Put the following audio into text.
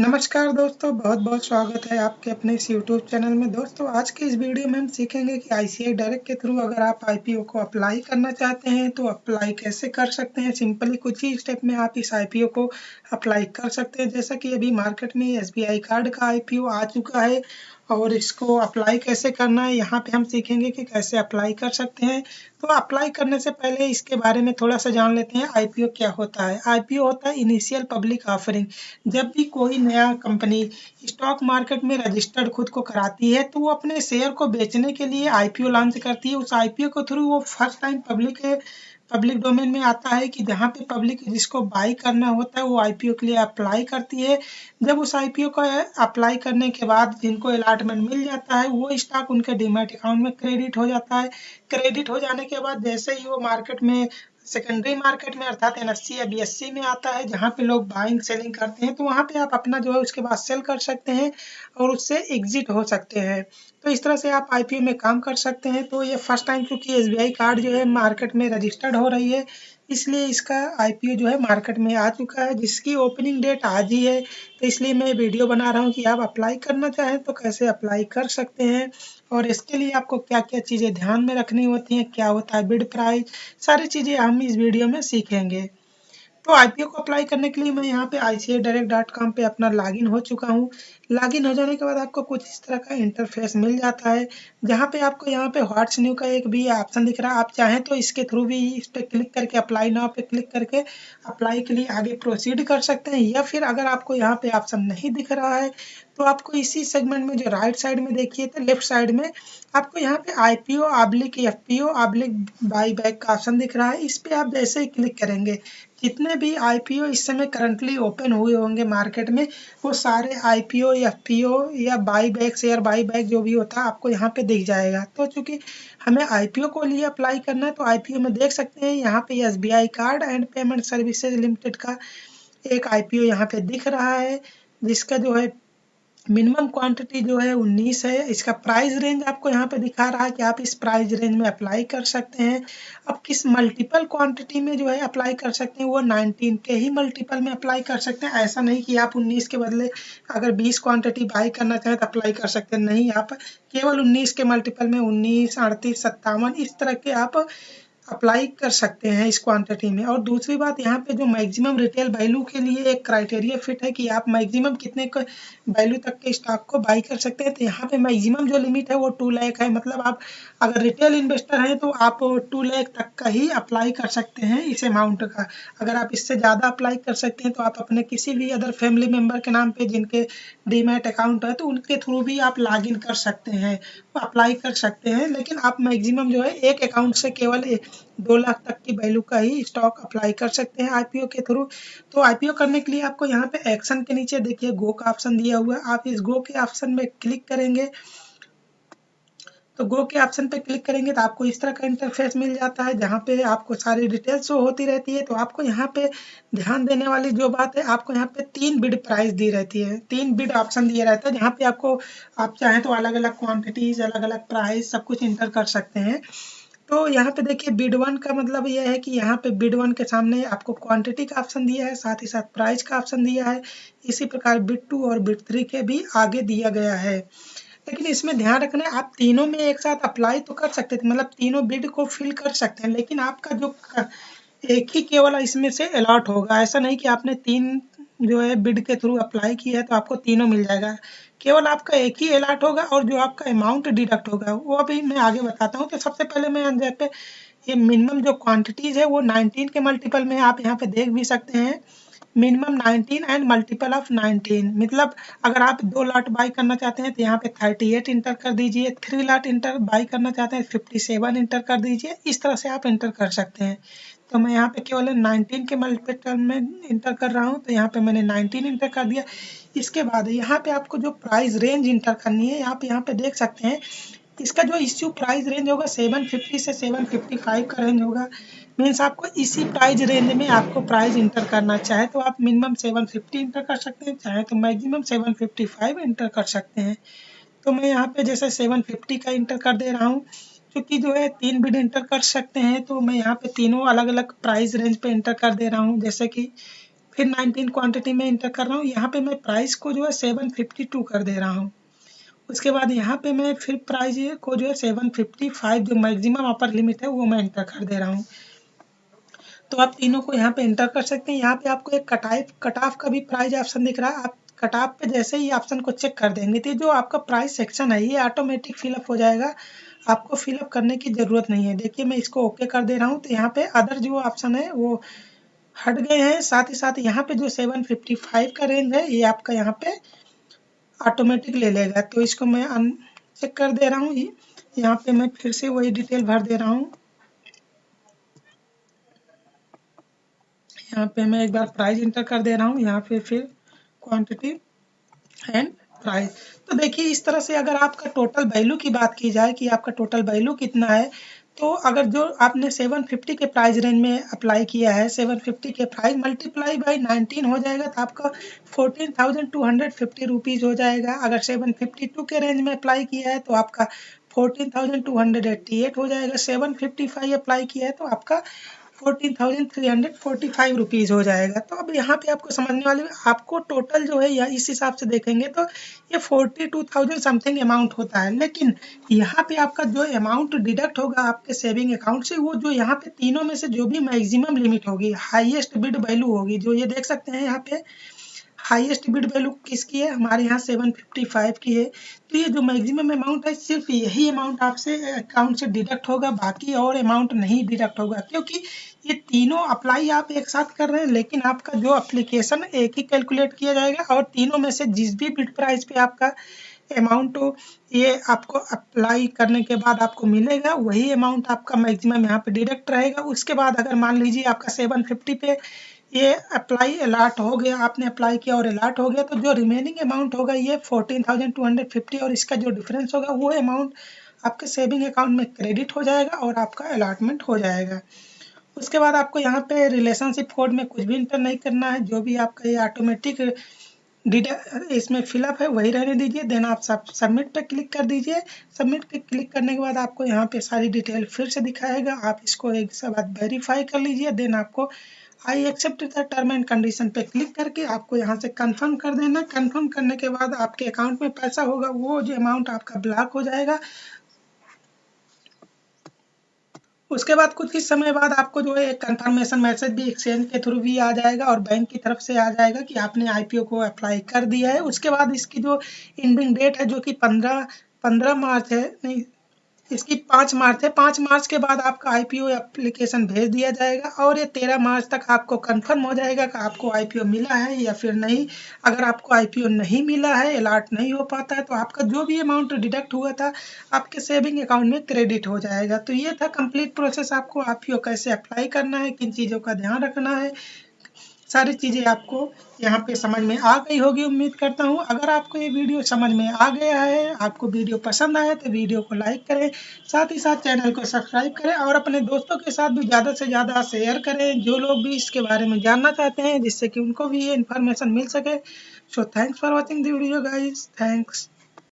नमस्कार दोस्तों, बहुत बहुत स्वागत है आपके अपने इस यूट्यूब चैनल में। दोस्तों, आज के इस वीडियो में हम सीखेंगे कि आईसीआई डायरेक्ट के थ्रू अगर आप आईपीओ को अप्लाई करना चाहते हैं तो अप्लाई कैसे कर सकते हैं। सिंपली कुछ ही स्टेप में आप इस आईपीओ को अप्लाई कर सकते हैं। जैसा कि अभी मार्केट में एसबीआई कार्ड का आईपीओ आ चुका है और इसको अप्लाई कैसे करना है यहाँ पे हम सीखेंगे कि कैसे अप्लाई कर सकते हैं। तो अप्लाई करने से पहले इसके बारे में थोड़ा सा जान लेते हैं। आईपीओ क्या होता है? आईपीओ होता है इनिशियल पब्लिक ऑफरिंग। जब भी कोई नया कंपनी स्टॉक मार्केट में रजिस्टर्ड खुद को कराती है तो वो अपने शेयर को बेचने के लिए आईपीओ लॉन्च करती है। उस आईपीओ के थ्रू वो फर्स्ट टाइम पब्लिक डोमेन में आता है कि जहाँ पे पब्लिक जिसको बाई करना होता है वो आईपीओ के लिए अप्लाई करती है। जब उस आईपीओ को अप्लाई करने के बाद जिनको अलॉटमेंट मिल जाता है वो स्टॉक उनके डीमैट अकाउंट में क्रेडिट हो जाता है। क्रेडिट हो जाने के बाद जैसे ही वो मार्केट में सेकेंडरी मार्केट में अर्थात एनएससी या बीएससी में आता है जहाँ पे लोग बाइंग सेलिंग करते हैं तो वहाँ पे आप अपना जो है उसके बाद सेल कर सकते हैं और उससे एग्जिट हो सकते हैं। तो इस तरह से आप आईपीओ में काम कर सकते हैं। तो ये फर्स्ट टाइम क्योंकि एसबीआई कार्ड जो है मार्केट में रजिस्टर्ड हो रही है इसलिए इसका आईपीओ जो है मार्केट में आ चुका है, जिसकी ओपनिंग डेट आज ही है। तो इसलिए मैं वीडियो बना रहा हूँ कि आप अप्लाई करना चाहें तो कैसे अप्लाई कर सकते हैं और इसके लिए आपको क्या क्या चीज़ें ध्यान में रखनी होती हैं, क्या होता है बिड प्राइस, सारी चीज़ें हम इस वीडियो में सीखेंगे। तो आईपीओ को अप्लाई करने के लिए मैं यहाँ पे ICIdirect.com पे अपना लॉगिन हो चुका हूँ। लॉगिन हो जाने के बाद आपको कुछ इस तरह का इंटरफेस मिल जाता है जहाँ पे आपको यहाँ पे व्हाट्स न्यू का एक भी ऑप्शन दिख रहा है। आप चाहें तो इसके थ्रू भी इस पर क्लिक करके अप्लाई नाउ पे क्लिक करके अप्लाई के लिए आगे प्रोसीड कर सकते हैं, या फिर अगर आपको यहाँ पे ऑप्शन नहीं दिख रहा है तो आपको इसी सेगमेंट में जो राइट साइड में देखिए तो लेफ्ट साइड में आपको यहाँ पे IPO oblique FPO oblique by back का ऑप्शन दिख रहा है। इस पे आप जैसे ही क्लिक करेंगे जितने भी आईपीओ इस समय करंटली ओपन हुए होंगे मार्केट में वो सारे आईपीओ एफपीओ या by back share by back जो भी होता है आपको यहाँ पे दिख जाएगा। तो चूंकि हमें आईपीओ को लिए अप्लाई करना है तो आईपीओ में देख सकते हैं यहाँ पे SBI card and payment services limited का एक आईपीओ यहाँ पे दिख रहा है जिसका जो है मिनिमम क्वांटिटी जो है 19 है। इसका प्राइस रेंज आपको यहाँ पे दिखा रहा है कि आप इस प्राइस रेंज में अप्लाई कर सकते हैं। अब किस मल्टीपल क्वांटिटी में जो है अप्लाई कर सकते हैं वो 19 के ही मल्टीपल में अप्लाई कर सकते हैं। ऐसा नहीं कि आप 19 के बदले अगर 20 क्वांटिटी बाई करना चाहें तो अप्लाई कर सकते हैं, नहीं, आप केवल 19 के मल्टीपल में 19, 38, 57 इस तरह के आप अप्लाई कर सकते हैं इस क्वांटिटी में। और दूसरी बात यहाँ पे जो मैक्सिमम रिटेल वैल्यू के लिए एक क्राइटेरिया फिट है कि आप मैक्सिमम कितने वैल्यू तक के स्टॉक को बाई कर सकते हैं। तो यहाँ पे मैक्सिमम जो लिमिट है वो 2 लाख है। मतलब आप अगर रिटेल इन्वेस्टर हैं तो आप 2 लाख तक का ही अप्लाई कर सकते हैं इस अमाउंट का। अगर आप इससे ज़्यादा अप्लाई कर सकते हैं तो आप अपने किसी भी अदर फैमिली मेम्बर के नाम पे जिनके डीमैट अकाउंट है तो उनके थ्रू भी आप लॉग इन कर सकते हैं, अप्लाई कर सकते हैं। लेकिन आप मैक्सिमम जो है एक अकाउंट से केवल 2 लाख तक की वैल्यू का ही स्टॉक अप्लाई कर सकते हैं आईपीओ के थ्रू। तो आईपीओ करने के लिए आपको यहाँ पे एक्शन के नीचे देखिए गो का ऑप्शन दिया हुआ है। आप इस गो के ऑप्शन में क्लिक करेंगे तो गो के ऑप्शन पे क्लिक करेंगे तो आपको इस तरह का इंटरफेस मिल जाता है जहाँ पे आपको सारी डिटेल शो होती रहती है। तो आपको यहाँ पे ध्यान देने वाली जो बात है, आपको यहाँ पे 3 बिड प्राइस दी रहती है, 3 बिड ऑप्शन दिया रहता है जहाँ पे आपको आप चाहें तो अलग अलग क्वांटिटीज अलग अलग प्राइस सब कुछ इंटर कर सकते हैं। तो यहाँ पे देखिए बिड 1 का मतलब यह है कि यहाँ पे बिड 1 के सामने आपको क्वांटिटी का ऑप्शन दिया है, साथ ही साथ प्राइस का ऑप्शन दिया है। इसी प्रकार बिड 2 और बिड 3 के भी आगे दिया गया है। लेकिन इसमें ध्यान रखना है आप तीनों में एक साथ अप्लाई तो कर सकते थे, मतलब तीनों बिड को फिल कर सकते हैं, लेकिन आपका जो एक ही केवल इसमें से अलॉट होगा। ऐसा नहीं कि आपने 3 जो है बिड के थ्रू अप्लाई किया है तो आपको तीनों मिल जाएगा। केवल आपका एक ही अलॉट होगा और जो आपका अमाउंट डिडक्ट होगा वो अभी मैं आगे बताता हूँ। तो सबसे पहले मैं यहाँ पे ये मिनिमम जो क्वांटिटीज है वो 19 के मल्टीपल में आप यहाँ पे देख भी सकते हैं। मिनिमम 19 एंड मल्टीपल ऑफ 19, मतलब अगर आप 2 लॉट बाई करना चाहते हैं तो यहाँ पे 38 इंटर कर दीजिए, 3 लॉट इंटर बाई करना चाहते हैं 57 इंटर कर दीजिए। इस तरह से आप इंटर कर सकते हैं। तो मैं यहाँ पे केवल 19 के मल्टीपल में इंटर कर रहा हूँ तो यहाँ पे मैंने 19 इंटर कर दिया। इसके बाद यहाँ पे आपको जो प्राइस रेंज इंटर करनी है यहाँ पे देख सकते हैं इसका जो इश्यू प्राइस रेंज होगा 750 से 755 का रेंज होगा। मीन्स आपको इसी प्राइस रेंज में आपको प्राइस इंटर करना, चाहे तो आप मिनिमम 750 इंटर कर सकते हैं, चाहे तो मैक्सिमम 755 इंटर कर सकते हैं। तो मैं यहाँ पे जैसे 750 का इंटर कर दे रहा हूँ क्योंकि जो है 3 बिड इंटर कर सकते हैं। तो मैं यहाँ पे तीनों अलग अलग प्राइस रेंज पे इंटर कर दे रहा हूँ। जैसे कि फिर 19 क्वांटिटी में इंटर कर रहा हूँ। यहाँ पे मैं प्राइस को जो है 752 कर दे रहा हूँ। उसके बाद यहाँ पे मैं फिर प्राइस को जो है 755 जो मैक्सिमम अपर लिमिट है वो मैं इंटर कर दे रहा हूँ। तो आप तीनों को यहाँ पे इंटर कर सकते हैं। यहाँ पे आपको एक कट ऑफ का भी प्राइस ऑप्शन दिख रहा है। आप कट ऑफ पे जैसे ही ऑप्शन को चेक कर देंगे तो जो आपका प्राइस सेक्शन है ये ऑटोमेटिक फिलअप हो जाएगा, आपको फिलअप करने की ज़रूरत नहीं है। देखिए मैं इसको ओके कर दे रहा हूँ तो यहाँ पे अदर जो ऑप्शन है वो हट गए हैं। साथ ही साथ यहाँ पे जो 755 का रेंज है ये आपका यहाँ पे ऑटोमेटिक ले लेगा। तो इसको मैं अनचेक कर दे रहा हूँ। यहाँ पे मैं फिर से वही डिटेल भर दे रहा हूँ। यहाँ पे मैं एक बार प्राइस इंटर कर दे रहा हूँ। यहाँ पे फिर क्वांटिटी एंड प्राइस। तो देखिए इस तरह से अगर आपका टोटल वैल्यू की बात की जाए कि आपका टोटल वैल्यू कितना है, तो अगर जो आपने 750 के प्राइस रेंज में अप्लाई किया है, 750 के प्राइस मल्टीप्लाई बाई 19 हो जाएगा तो आपका 14,250 रुपीज़ हो जाएगा। अगर 752 के रेंज में अप्लाई किया है तो आपका 14,288 हो जाएगा। 755 अप्लाई किया है तो आपका 14,345 रुपीज़ हो जाएगा। तो अब यहाँ पे आपको समझने वाली आपको टोटल जो है या इस हिसाब से देखेंगे तो ये 42,000 समथिंग अमाउंट होता है। लेकिन यहाँ पे आपका जो अमाउंट डिडक्ट होगा आपके सेविंग अकाउंट से, वो जो यहाँ पे तीनों में से जो भी मैक्सिमम लिमिट होगी, हाईएस्ट बिड वैल्यू होगी, जो ये देख सकते हैं यहाँ पे हाईएस्ट बिड वैल्यू किसकी है, हमारे यहाँ 755 की है। तो ये जो मैक्सिमम अमाउंट है सिर्फ यही अमाउंट आपसे अकाउंट से डिडक्ट होगा, बाकी और अमाउंट नहीं डिडक्ट होगा, क्योंकि ये तीनों अप्लाई आप एक साथ कर रहे हैं। लेकिन आपका जो एप्लीकेशन एक ही कैलकुलेट किया जाएगा और तीनों में से जिस भी बिड प्राइस पे आपका अमाउंट हो, ये आपको अप्लाई करने के बाद आपको मिलेगा, वही अमाउंट आपका मैक्सिमम यहाँ पे डिडक्ट रहेगा। उसके बाद अगर मान लीजिए आपका 750 पे ये अप्लाई अलॉट हो गया, आपने अप्लाई किया और अलॉट हो गया, तो जो रिमेनिंग अमाउंट होगा ये 14,250 और इसका जो डिफरेंस होगा वो अमाउंट आपके सेविंग अकाउंट में क्रेडिट हो जाएगा और आपका अलॉटमेंट हो जाएगा। उसके बाद आपको यहाँ पे रिलेशनशिप कोड में कुछ भी इंटर नहीं करना है, जो भी आपका ये ऑटोमेटिक इसमें फिलअप है वही रहने दीजिए। देन आप सबमिट पे क्लिक कर दीजिए। सबमिट पे क्लिक करने के बाद आपको यहाँ पे सारी डिटेल फिर से दिखाएगा, आप इसको एक से बाद वेरीफाई कर लीजिए। देन आपको I accept the term and condition पे क्लिक करके आपको यहाँ से कंफर्म कर देना। कंफर्म करने के बाद आपके अकाउंट में पैसा होगा, वो जो अमाउंट आपका ब्लॉक हो जाएगा। उसके बाद कुछ ही समय बाद आपको जो है एक कंफर्मेशन मैसेज भी एक्सचेंज के थ्रू भी आ जाएगा और बैंक की तरफ से आ जाएगा कि आपने आईपीओ को अप्लाई कर दिया है। उसके बाद इसकी जो एंडिंग डेट है जो कि 15 मार्च है, नहीं इसकी 5 मार्च है। 5 मार्च के बाद आपका आईपीओ एप्लीकेशन भेज दिया जाएगा और ये 13 मार्च तक आपको कंफर्म हो जाएगा कि आपको आईपीओ मिला है या फिर नहीं। अगर आपको आईपीओ नहीं मिला है, अलॉट नहीं हो पाता है, तो आपका जो भी अमाउंट डिडक्ट हुआ था आपके सेविंग अकाउंट में क्रेडिट हो जाएगा। तो ये था कंप्लीट प्रोसेस, आपको आईपीओ कैसे अप्लाई करना है, किन चीज़ों का ध्यान रखना है, सारी चीज़ें आपको यहाँ पे समझ में आ गई होगी उम्मीद करता हूँ। अगर आपको ये वीडियो समझ में आ गया है, आपको वीडियो पसंद आया तो वीडियो को लाइक करें, साथ ही साथ चैनल को सब्सक्राइब करें और अपने दोस्तों के साथ भी ज़्यादा से ज़्यादा शेयर करें, जो लोग भी इसके बारे में जानना चाहते हैं, जिससे कि उनको भी ये इन्फॉर्मेशन मिल सके। So thanks for watching the video guys, thanks.